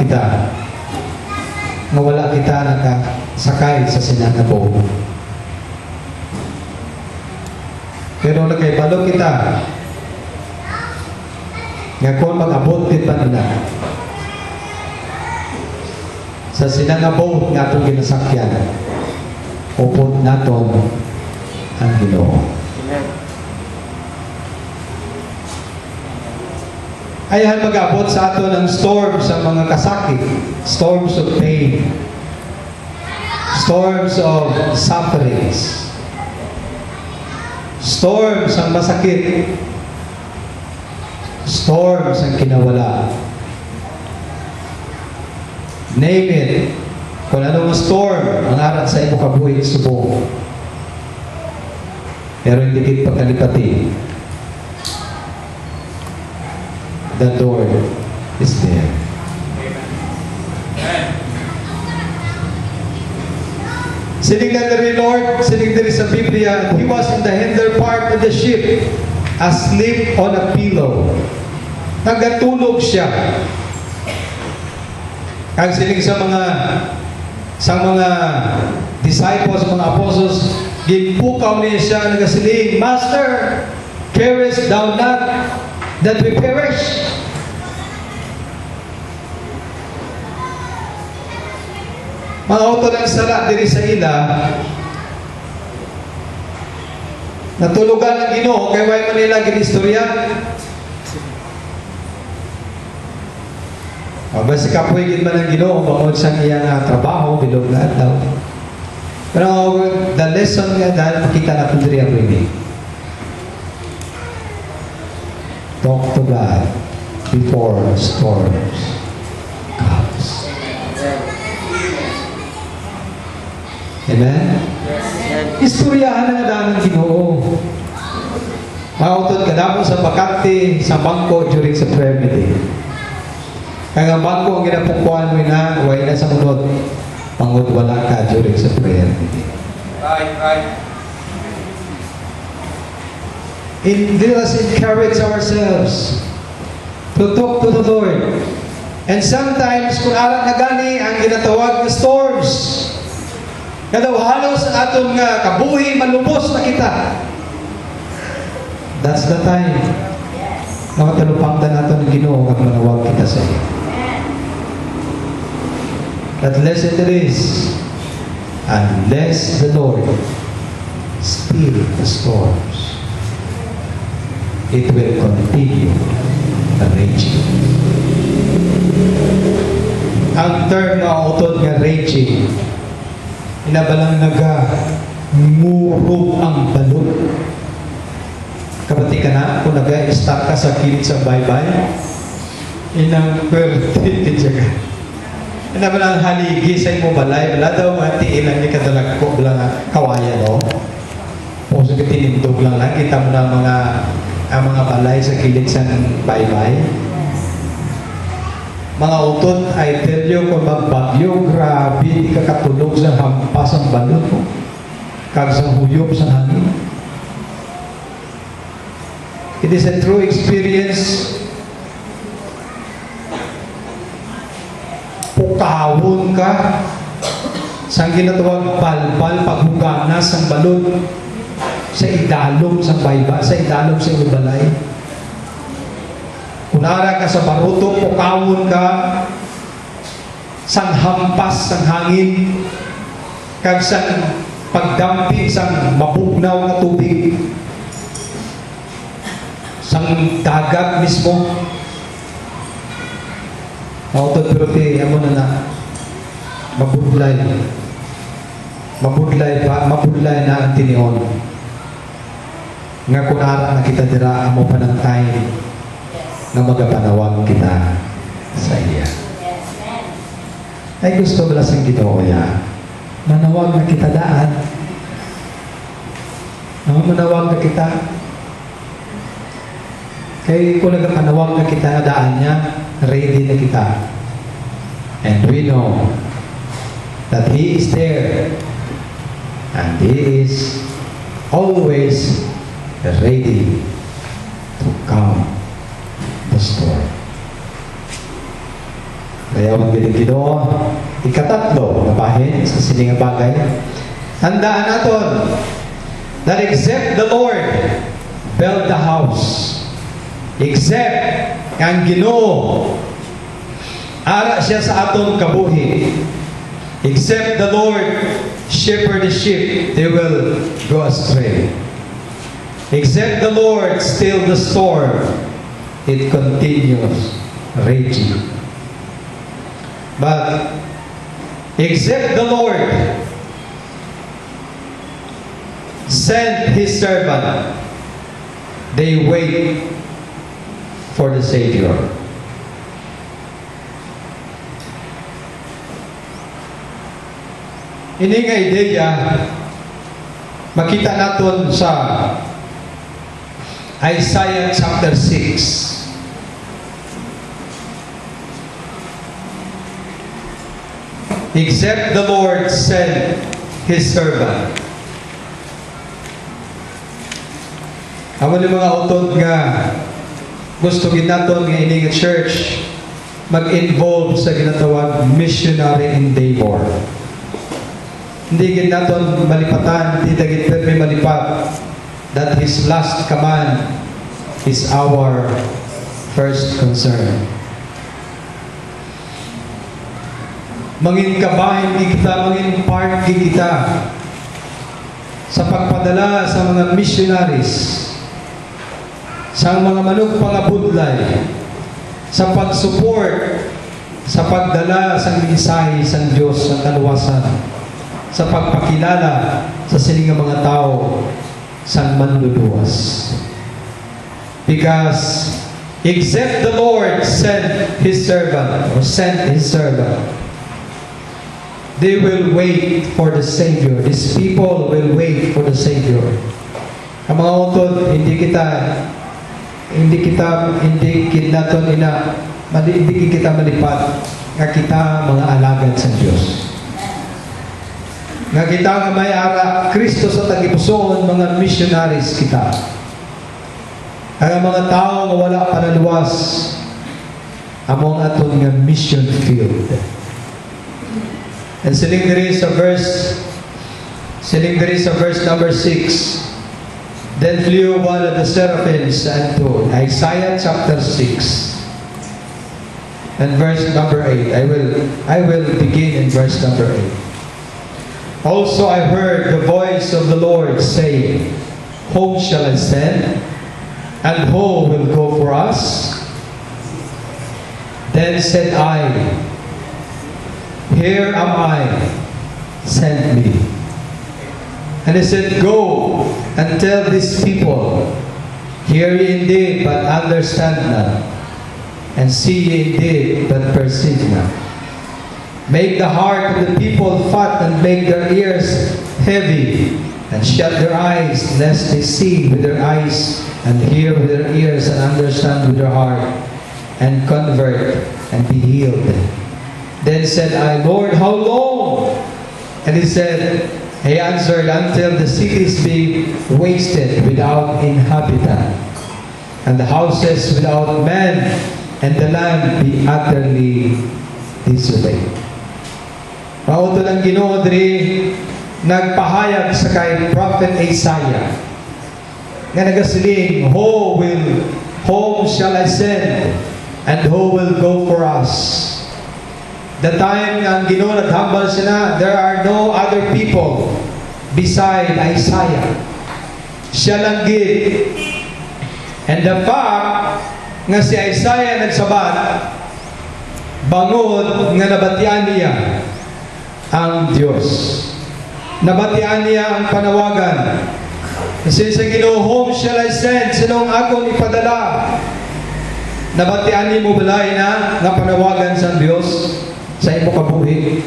kita nga wala kita nakasakay sa sinangabo. Pero nagkaibalo kita nga kung mag-abot din pa nila sa sinangabo nga itong ginasakyan, upod naton ang Ginoo. Ayan mag-abot sa ato ng storms sa mga kasakit, storms of pain, storms of sufferings, storms ang masakit, storms ang kinawala. Name it. Kung anong storm ang arat sa imo kabuhi subong. Pero hindi kit pagkalipati. The Lord is there. Sining na rin Lord, sining na rin sa Biblia, He was in the hinder part of the ship, asleep on a pillow. Nagatulog siya. Ang sining sa mga disciples, mga apostles, ginpukaw niya siya, nagasiling, Master, carest thou not that we perish? Mga auto ng sala diri sa ila, natulugan ng Ginoo kay way Manila ginistorya. Basta kapoy gid man ang Ginoo bangod sa iyang trabaho bilog na daw. Pero the lesson nga dahil makita na po diri ang ini. Talk to God before storms comes. Amen? Istoryahan na nga ng Ginoo. Mautod ka dapat sa bakante sa bangko during sa prayer meeting. Kaya ang bangko ang ginapukuhan mo na, huwag na sa munod. Pangod wala ka during sa prayer meeting. Right. Let us encourage ourselves to talk to the Lord. And sometimes, kung alam na gani ang ginatawag na storms, kadaw halos ang atong kabuhi, malubos na kita. That's the time. Nakatalupangdan nato ng Ginoo at manawag kita sa iyo. But lest it is, unless the Lord still the storms, it will continue raging. Ang term na utod nga raging, inabalang murog ang balon. Kapati ka na, kung nag-start ka sa kilid sa baybay, inang pertitin siya ka. Inabalang haligi sa imo balay, wala daw matiin lang ni kadalag ko, wala kawaya, no? O sa tinindog lang, kita mo na ang mga balay sa kilid sa baybay. Mga utot, I tell you, kung magbagyo, grabe, di ka katulog sa hampas ang balon mo. Kag sa huyop sa hangin. It is a true experience. Pukawon ka sa ginatawag balbal, paghuganas ang balon sa idalom sa bayba, sa idalom sa ibalay. Kunara ka sa baruto, pukawon ka sang hampas sang hangin, kag sang pagdampi sang mabugnaw na tubig, sang dagat mismo. Mautod pero amo na mabudlay na ang tinion. Nga kunara na kita dira amo pa ng time na magapanawag kita sa iya. Ay gusto bala sang Ginoo ya. Manawag na kita daan. Manawag na kita. Kaya kung nagapanawag na kita daan niya, ready na kita. And we know that He is there. And He is always ready to calm the storm. Kaya ang Ginoo, ikatatlo na bahin sa sining bagay. Handaan naton that except the Lord build the house, except ang Ginoo ara siya sa atong kabuhi, except the Lord shepherd the sheep, they will go astray. Except the Lord still the storm, it continues raging. But except the Lord send His servant, they wait for the Savior. Ini nga ideya makita naton sa Isaiah chapter 6. Except the Lord send His servant. Amo ni mga utod nga gusto gid naton nga ini nga church mag-involve sa ginatawag missionary endeavor. Hindi gid naton malipatan, hindi gid may malipat that His last command is our first concern. Mangin kabahin kita, mangin part kita sa pagpadala sa mga missionaries, sa mga manok pangabudlay, sa pag-support, sa pagdala sa mensahe sa Diyos sa kaluwasan, sa pagpakilala sa sining mga tao sa manluluwas. Because except the Lord sent His servant, they will wait for the Savior. These people will wait for the Savior. Ang mga utod, hindi kita malipat nga kita mga alagad sa Diyos. Nga kita nga may ara Kristo sa tagipusoon, mga missionaries kita. Ang mga tao nga wala panaluwas among aton nga mission field. And siling diri sa verse number 6. Then flew one of the seraphims unto Isaiah chapter 6 and verse number 8. I will begin in verse number 8. Also I heard the voice of the Lord saying, whom shall I send? And who will go for us? Then said I, here am I, send me. And he said, go and tell these people, hear ye indeed, but understand not, and see ye indeed, but perceive not. Make the heart of the people fat, and make their ears heavy, and shut their eyes, lest they see with their eyes, and hear with their ears, and understand with their heart, and convert, and be healed. Then said I, Lord, how long? And he answered, until the cities be wasted without inhabitant, and the houses without men, and the land be utterly desolate. Mauto ng Ginoo diri nagpahayag sa kay Prophet Isaiah nga nagasiling, whom shall I send, and who will go for us? The time ang Ginoo naghambal sila, there are no other people beside Isaiah. Siya lang gid. And the fact nga si Isaiah nagsabat, bangod nga nabatian niya ang Diyos. Nabatian niya ang panawagan. Kasi sa Ginoo, whom shall I send? Sinong akong ipadala? Nabatian niya mo balay na nga panawagan sa Diyos sa imo kabuhi.